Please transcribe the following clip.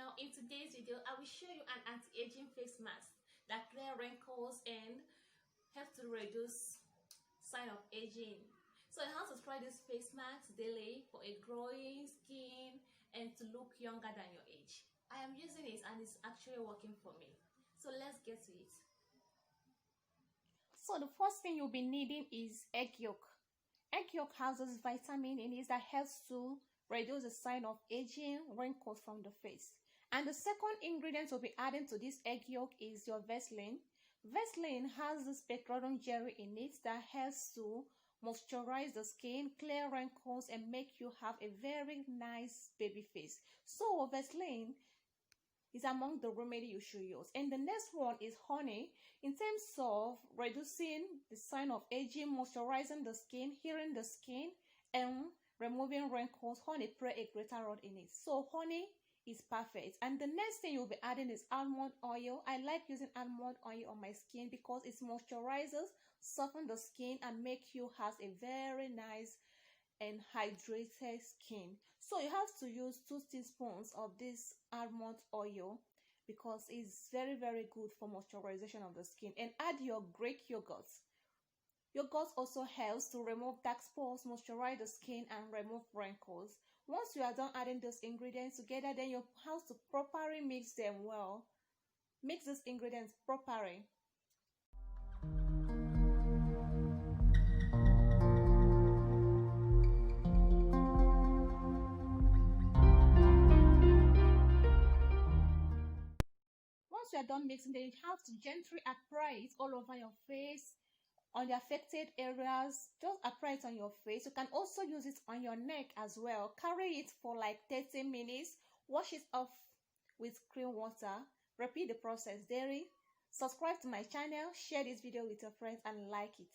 channel. In today's video, I will show you an anti-aging face mask that clears wrinkles and helps to reduce sign of aging. So you have to try this face mask daily for a glowing skin and to look younger than your age. I am using it and it's actually working for me. So let's get to it. So the first thing you'll be needing is egg yolk. Egg yolk has this vitamin in it that helps to reduce the sign of aging, wrinkles from the face. And the second ingredient we'll be adding to this egg yolk is your Vaseline. Vaseline has this petroleum jelly in it that helps to moisturize the skin, clear wrinkles, and make you have a very nice baby face. So Vaseline is among the remedy you should use. And the next one is honey. In terms of reducing the sign of aging, moisturizing the skin, healing the skin, and removing wrinkles, honey play a greater role in it. So honey is perfect. And the next thing you'll be adding is almond oil. I like using almond oil on my skin because it moisturizes, softens the skin, and make you have a very nice and hydrated skin. So you have to use 2 teaspoons of this almond oil because it's very good for moisturization of the skin. And add your Greek yogurt. Yogurt also helps to remove dark spots, moisturize the skin, and remove wrinkles. Once you are done adding those ingredients together, then you have to properly mix them well. Mix these ingredients properly. Once you are done mixing, then you have to gently apply it all over your face, on the affected areas. Just apply it on your face. You can also use it on your neck as well. Carry it for like 30 minutes. Wash it off with clean water. Repeat the process daily. Subscribe to my channel, share this video with your friends, and like it.